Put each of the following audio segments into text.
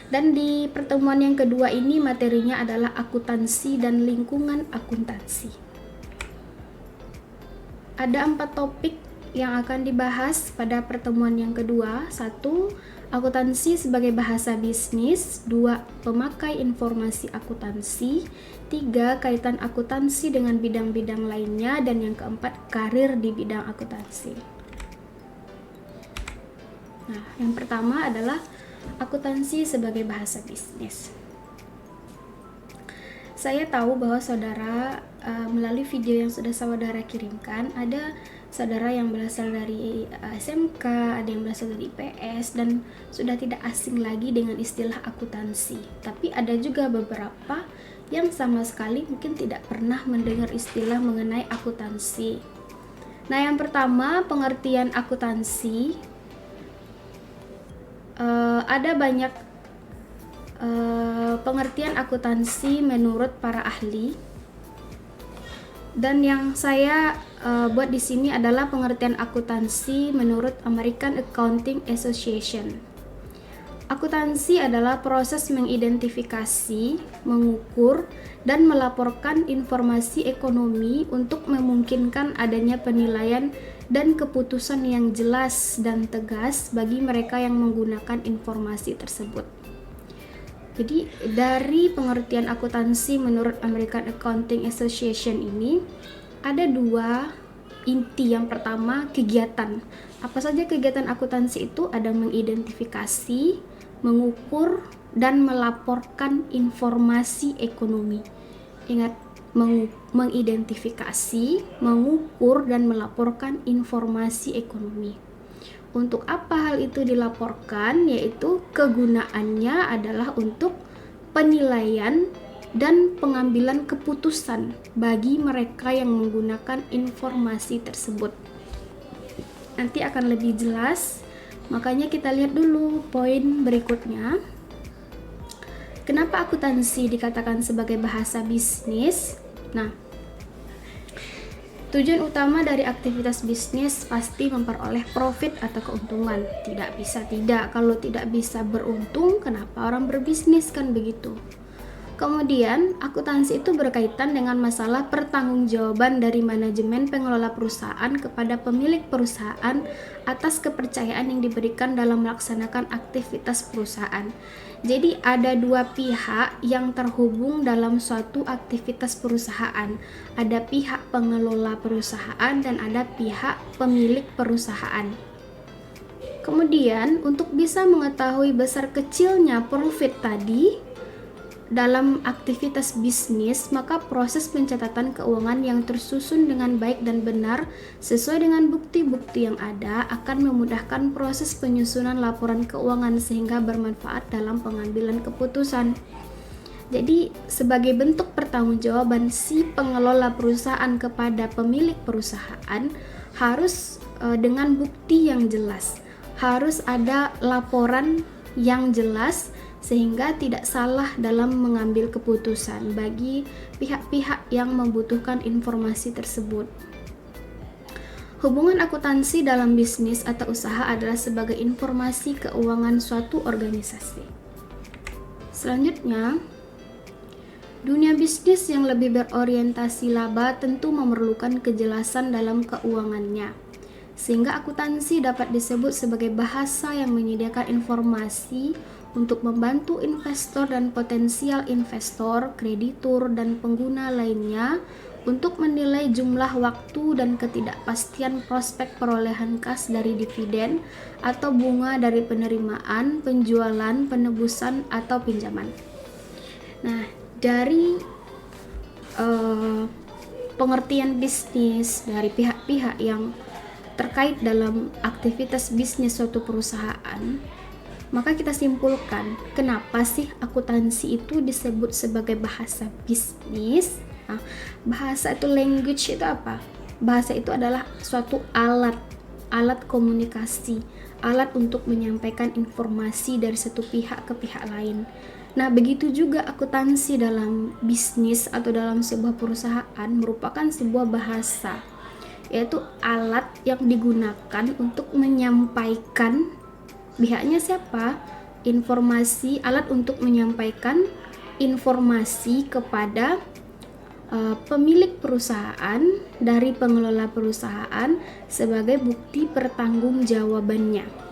Dan di pertemuan yang kedua ini materinya adalah akuntansi dan lingkungan akuntansi. Ada 4 topik yang akan dibahas pada pertemuan yang kedua. 1. Akuntansi sebagai bahasa bisnis. 2. Pemakai informasi akuntansi. 3. Kaitan akuntansi dengan bidang-bidang lainnya. Dan yang keempat, karir di bidang akuntansi. Nah, yang pertama adalah akuntansi sebagai bahasa bisnis. Saya tahu bahwa saudara melalui video yang sudah saudara kirimkan, ada saudara yang berasal dari SMK, ada yang berasal dari IPS, dan sudah tidak asing lagi dengan istilah akuntansi. Tapi ada juga beberapa yang sama sekali mungkin tidak pernah mendengar istilah mengenai akuntansi. Nah, yang pertama, pengertian akuntansi. Ada banyak pengertian akuntansi menurut para ahli, dan yang saya buat di sini adalah pengertian akuntansi menurut American Accounting Association. Akuntansi adalah proses mengidentifikasi, mengukur, dan melaporkan informasi ekonomi untuk memungkinkan adanya penilaian dan keputusan yang jelas dan tegas bagi mereka yang menggunakan informasi tersebut. Jadi dari pengertian akuntansi menurut American Accounting Association ini ada 2 inti. Yang pertama, kegiatan. Apa saja kegiatan akuntansi itu? Ada mengidentifikasi, mengukur, dan melaporkan informasi ekonomi. Ingat, mengidentifikasi, mengukur, dan melaporkan informasi ekonomi. Untuk apa hal itu dilaporkan? Yaitu kegunaannya adalah untuk penilaian dan pengambilan keputusan bagi mereka yang menggunakan informasi tersebut. Nanti akan lebih jelas, makanya kita lihat dulu poin berikutnya. Kenapa akuntansi dikatakan sebagai bahasa bisnis? Nah, tujuan utama dari aktivitas bisnis pasti memperoleh profit atau keuntungan. Tidak bisa tidak. Kalau tidak bisa beruntung, kenapa orang berbisnis, kan begitu. Kemudian, akuntansi itu berkaitan dengan masalah pertanggungjawaban dari manajemen pengelola perusahaan kepada pemilik perusahaan atas kepercayaan yang diberikan dalam melaksanakan aktivitas perusahaan. Jadi ada 2 pihak yang terhubung dalam suatu aktivitas perusahaan. Ada pihak pengelola perusahaan dan ada pihak pemilik perusahaan. Kemudian, untuk bisa mengetahui besar kecilnya profit tadi dalam aktivitas bisnis, maka proses pencatatan keuangan yang tersusun dengan baik dan benar sesuai dengan bukti-bukti yang ada akan memudahkan proses penyusunan laporan keuangan sehingga bermanfaat dalam pengambilan keputusan. Jadi, sebagai bentuk pertanggungjawaban si pengelola perusahaan kepada pemilik perusahaan harus dengan bukti yang jelas, harus ada laporan yang jelas sehingga tidak salah dalam mengambil keputusan bagi pihak-pihak yang membutuhkan informasi tersebut. Hubungan akuntansi dalam bisnis atau usaha adalah sebagai informasi keuangan suatu organisasi. Selanjutnya, dunia bisnis yang lebih berorientasi laba tentu memerlukan kejelasan dalam keuangannya, sehingga akuntansi dapat disebut sebagai bahasa yang menyediakan informasi untuk membantu investor dan potensial investor, kreditur, dan pengguna lainnya untuk menilai jumlah waktu dan ketidakpastian prospek perolehan kas dari dividen atau bunga dari penerimaan, penjualan, penebusan, atau pinjaman. Nah, dari pengertian bisnis dari pihak-pihak yang terkait dalam aktivitas bisnis suatu perusahaan, maka kita simpulkan kenapa sih akuntansi itu disebut sebagai bahasa bisnis. Nah, bahasa itu, language itu apa? Bahasa itu adalah suatu alat komunikasi, alat untuk menyampaikan informasi dari satu pihak ke pihak lain. Nah, begitu juga akuntansi dalam bisnis atau dalam sebuah perusahaan merupakan sebuah bahasa, yaitu alat yang digunakan untuk menyampaikan. Pihaknya siapa? alat untuk menyampaikan informasi kepada pemilik perusahaan dari pengelola perusahaan sebagai bukti pertanggungjawabannya.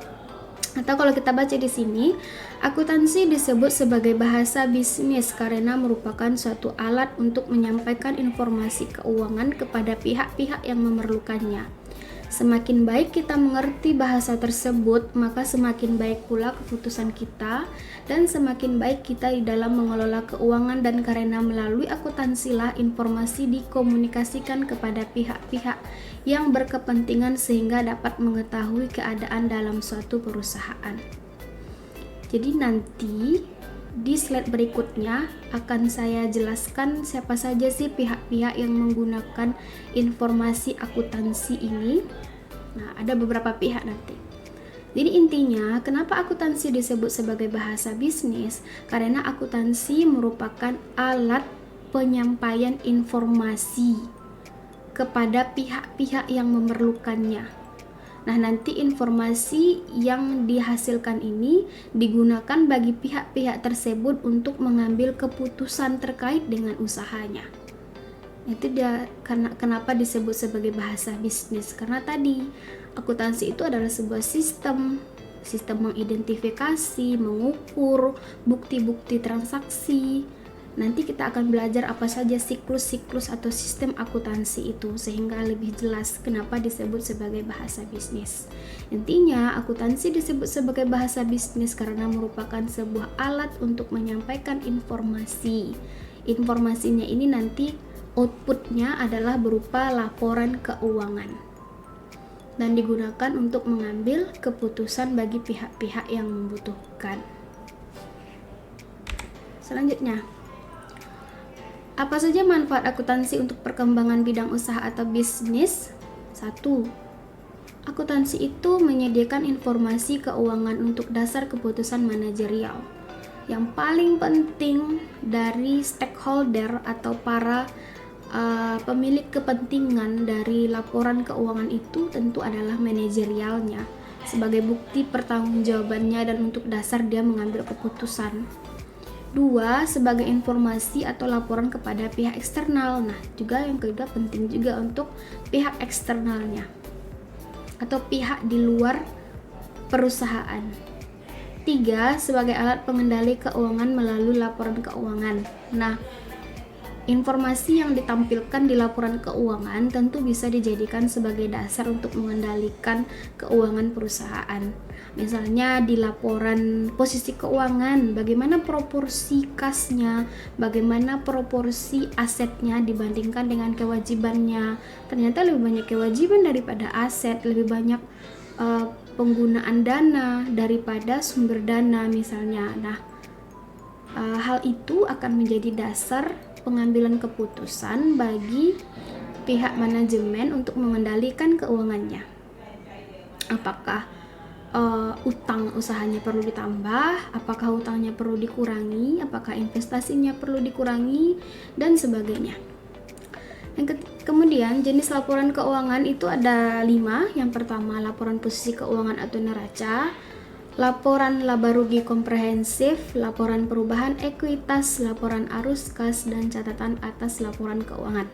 Atau kalau kita baca di sini, akuntansi disebut sebagai bahasa bisnis karena merupakan suatu alat untuk menyampaikan informasi keuangan kepada pihak-pihak yang memerlukannya. Semakin baik kita mengerti bahasa tersebut, maka semakin baik pula keputusan kita dan semakin baik kita di dalam mengelola keuangan, dan karena melalui akuntansilah informasi dikomunikasikan kepada pihak-pihak yang berkepentingan sehingga dapat mengetahui keadaan dalam suatu perusahaan. Jadi nanti di slide berikutnya akan saya jelaskan siapa saja sih pihak-pihak yang menggunakan informasi akuntansi ini. Nah, ada beberapa pihak nanti. Jadi intinya, kenapa akuntansi disebut sebagai bahasa bisnis? Karena akuntansi merupakan alat penyampaian informasi kepada pihak-pihak yang memerlukannya. Nah, nanti informasi yang dihasilkan ini digunakan bagi pihak-pihak tersebut untuk mengambil keputusan terkait dengan usahanya. Itu dia kenapa disebut sebagai bahasa bisnis. Karena tadi akuntansi itu adalah sebuah sistem mengidentifikasi, mengukur bukti-bukti transaksi. Nanti kita akan belajar apa saja siklus-siklus atau sistem akuntansi itu, sehingga lebih jelas kenapa disebut sebagai bahasa bisnis. Intinya, akuntansi disebut sebagai bahasa bisnis karena merupakan sebuah alat untuk menyampaikan informasi. Informasinya ini nanti outputnya adalah berupa laporan keuangan dan digunakan untuk mengambil keputusan bagi pihak-pihak yang membutuhkan. Selanjutnya, apa saja manfaat akuntansi untuk perkembangan bidang usaha atau bisnis? 1. Akuntansi itu menyediakan informasi keuangan untuk dasar keputusan manajerial. Yang paling penting dari stakeholder atau para pemilik kepentingan dari laporan keuangan itu tentu adalah manajerialnya sebagai bukti pertanggungjawabannya dan untuk dasar dia mengambil keputusan. 2. Sebagai informasi atau laporan kepada pihak eksternal. Nah, juga yang kedua penting juga untuk pihak eksternalnya atau pihak di luar perusahaan. 3. Sebagai alat pengendali keuangan melalui laporan keuangan. Nah, informasi yang ditampilkan di laporan keuangan tentu bisa dijadikan sebagai dasar untuk mengendalikan keuangan perusahaan. Misalnya di laporan posisi keuangan, bagaimana proporsi kasnya, bagaimana proporsi asetnya dibandingkan dengan kewajibannya. Ternyata lebih banyak kewajiban daripada aset, lebih banyak penggunaan dana daripada sumber dana misalnya. Nah, hal itu akan menjadi dasar pengambilan keputusan bagi pihak manajemen untuk mengendalikan keuangannya. Apakah utang usahanya perlu ditambah, apakah utangnya perlu dikurangi, apakah investasinya perlu dikurangi, dan sebagainya. Kemudian jenis laporan keuangan itu ada 5. Yang pertama, laporan posisi keuangan atau neraca, laporan laba rugi komprehensif, laporan perubahan ekuitas, laporan arus kas, dan catatan atas laporan keuangan.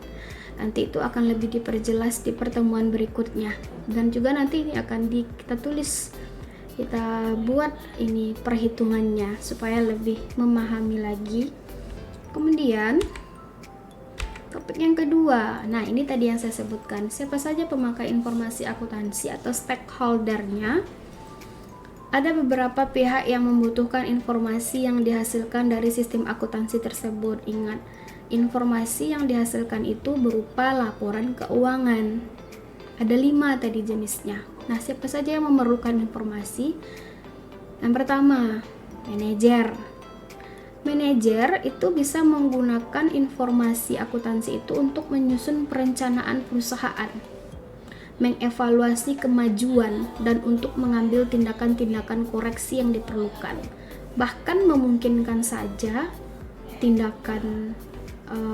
Nanti itu akan lebih diperjelas di pertemuan berikutnya, dan juga nanti ini akan kita tulis, kita buat ini perhitungannya supaya lebih memahami lagi. Kemudian topik yang kedua, nah ini tadi yang saya sebutkan, siapa saja pemakai informasi akuntansi atau stakeholdernya. Ada beberapa pihak yang membutuhkan informasi yang dihasilkan dari sistem akuntansi tersebut. Ingat, informasi yang dihasilkan itu berupa laporan keuangan. Ada 5 tadi jenisnya. Nah, siapa saja yang memerlukan informasi? Yang pertama, manajer. Manajer itu bisa menggunakan informasi akuntansi itu untuk menyusun perencanaan perusahaan, mengevaluasi kemajuan, dan untuk mengambil tindakan-tindakan koreksi yang diperlukan. Bahkan memungkinkan saja tindakan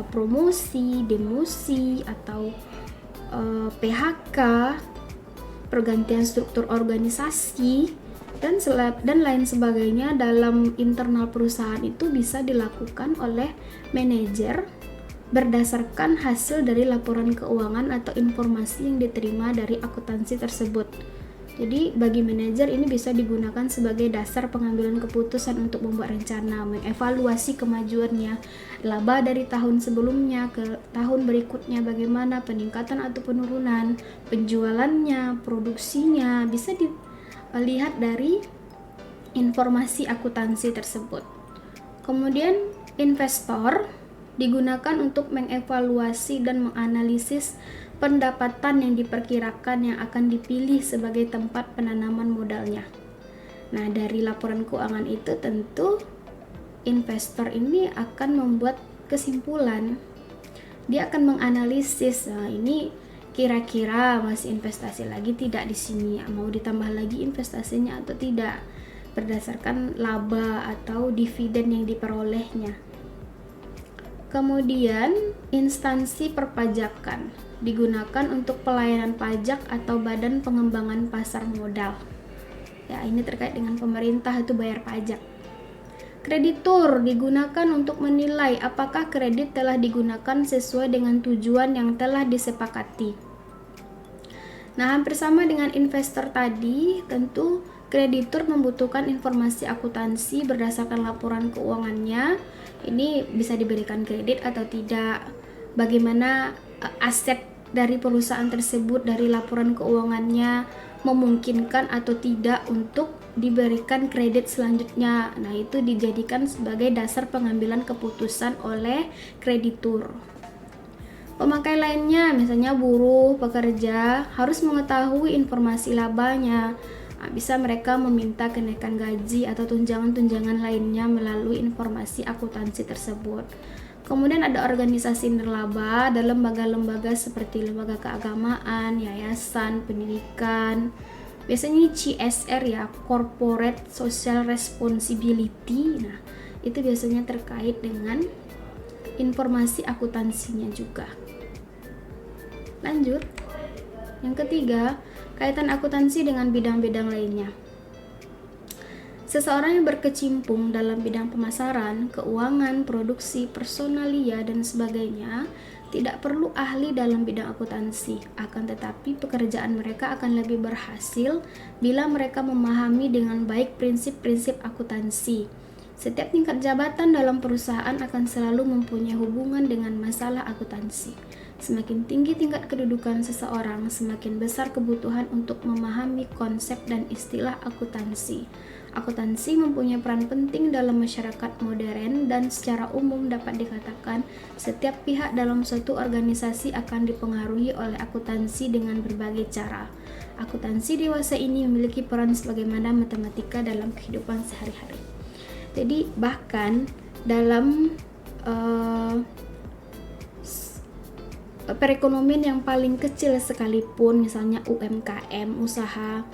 promosi, demosi, atau PHK, pergantian struktur organisasi, dan lain sebagainya dalam internal perusahaan itu bisa dilakukan oleh manajer berdasarkan hasil dari laporan keuangan atau informasi yang diterima dari akuntansi tersebut. Jadi bagi manajer ini bisa digunakan sebagai dasar pengambilan keputusan untuk membuat rencana, mengevaluasi kemajuannya, laba dari tahun sebelumnya ke tahun berikutnya, bagaimana peningkatan atau penurunan, penjualannya, produksinya, bisa dilihat dari informasi akuntansi tersebut. Kemudian investor digunakan untuk mengevaluasi dan menganalisis pendapatan yang diperkirakan yang akan dipilih sebagai tempat penanaman modalnya. Nah, dari laporan keuangan itu tentu investor ini akan membuat kesimpulan. Dia akan menganalisis, nah ini kira-kira masih investasi lagi tidak di sini, mau ditambah lagi investasinya atau tidak, berdasarkan laba atau dividen yang diperolehnya. Kemudian instansi perpajakan digunakan untuk pelayanan pajak atau badan pengembangan pasar modal. Ya, ini terkait dengan pemerintah itu bayar pajak. Kreditur digunakan untuk menilai apakah kredit telah digunakan sesuai dengan tujuan yang telah disepakati. Nah, hampir sama dengan investor tadi, tentu kreditur membutuhkan informasi akuntansi berdasarkan laporan keuangannya. Ini bisa diberikan kredit atau tidak, bagaimana aset dari perusahaan tersebut dari laporan keuangannya memungkinkan atau tidak untuk diberikan kredit selanjutnya. Nah, itu dijadikan sebagai dasar pengambilan keputusan oleh kreditur. Pemakai lainnya, misalnya buruh, pekerja, harus mengetahui informasi labanya. Nah, bisa mereka meminta kenaikan gaji atau tunjangan-tunjangan lainnya melalui informasi akuntansi tersebut. Kemudian ada organisasi nirlaba dan lembaga-lembaga seperti lembaga keagamaan, yayasan, pendidikan. Biasanya CSR ya, Corporate Social Responsibility. Nah, itu biasanya terkait dengan informasi akuntansinya juga. Lanjut. Yang ketiga, kaitan akuntansi dengan bidang-bidang lainnya. Seseorang yang berkecimpung dalam bidang pemasaran, keuangan, produksi, personalia, dan sebagainya tidak perlu ahli dalam bidang akuntansi, akan tetapi pekerjaan mereka akan lebih berhasil bila mereka memahami dengan baik prinsip-prinsip akuntansi. Setiap tingkat jabatan dalam perusahaan akan selalu mempunyai hubungan dengan masalah akuntansi. Semakin tinggi tingkat kedudukan seseorang, semakin besar kebutuhan untuk memahami konsep dan istilah akuntansi. Akuntansi mempunyai peran penting dalam masyarakat modern dan secara umum dapat dikatakan setiap pihak dalam suatu organisasi akan dipengaruhi oleh akuntansi dengan berbagai cara. Akuntansi dewasa ini memiliki peran sebagaimana matematika dalam kehidupan sehari-hari. Jadi bahkan dalam perekonomian yang paling kecil sekalipun, misalnya UMKM, usaha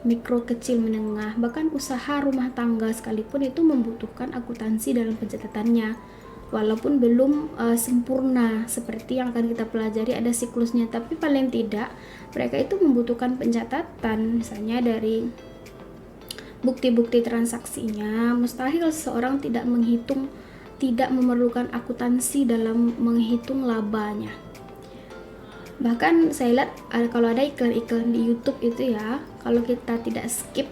mikro kecil menengah, bahkan usaha rumah tangga sekalipun itu membutuhkan akuntansi dalam pencatatannya. Walaupun belum sempurna seperti yang akan kita pelajari ada siklusnya, tapi paling tidak mereka itu membutuhkan pencatatan, misalnya dari bukti-bukti transaksinya. Mustahil seseorang tidak memerlukan akuntansi dalam menghitung labanya. Bahkan saya lihat kalau ada iklan-iklan di YouTube itu ya, kalau kita tidak skip,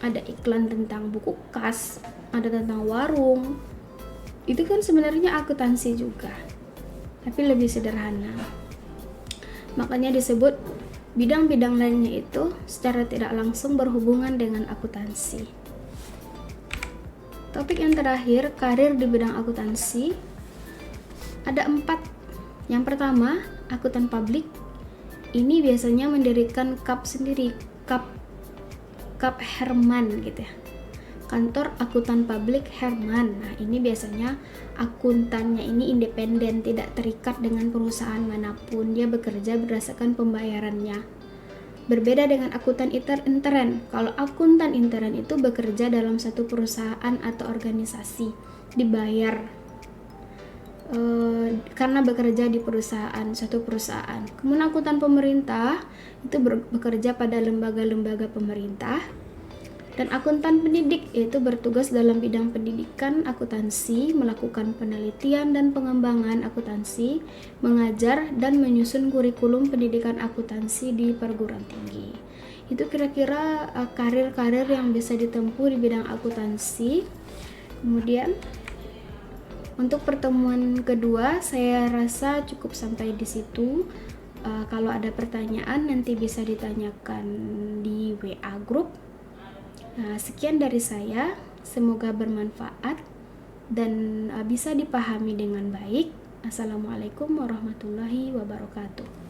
ada iklan tentang buku kas, ada tentang warung, itu kan sebenarnya akuntansi juga, tapi lebih sederhana. Makanya disebut bidang-bidang lainnya itu secara tidak langsung berhubungan dengan akuntansi. Topik yang terakhir, karir di bidang akuntansi. Ada 4. Yang pertama, akuntan publik. Ini biasanya mendirikan KAP sendiri, KAP Herman gitu ya. Kantor Akuntan Publik Herman. Nah, ini biasanya akuntannya ini independen, tidak terikat dengan perusahaan manapun. Dia bekerja berdasarkan pembayarannya. Berbeda dengan akuntan intern. Kalau akuntan intern itu bekerja dalam satu perusahaan atau organisasi, dibayar karena bekerja di suatu perusahaan. Kemudian akuntan pemerintah itu bekerja pada lembaga-lembaga pemerintah. Dan akuntan pendidik yaitu bertugas dalam bidang pendidikan akuntansi, melakukan penelitian dan pengembangan akuntansi, mengajar dan menyusun kurikulum pendidikan akuntansi di perguruan tinggi. Itu kira-kira karir-karir yang bisa ditempuh di bidang akuntansi. Kemudian untuk pertemuan kedua saya rasa cukup sampai di situ. Kalau ada pertanyaan nanti bisa ditanyakan di WA group. Nah, sekian dari saya, semoga bermanfaat dan bisa dipahami dengan baik. Assalamualaikum warahmatullahi wabarakatuh.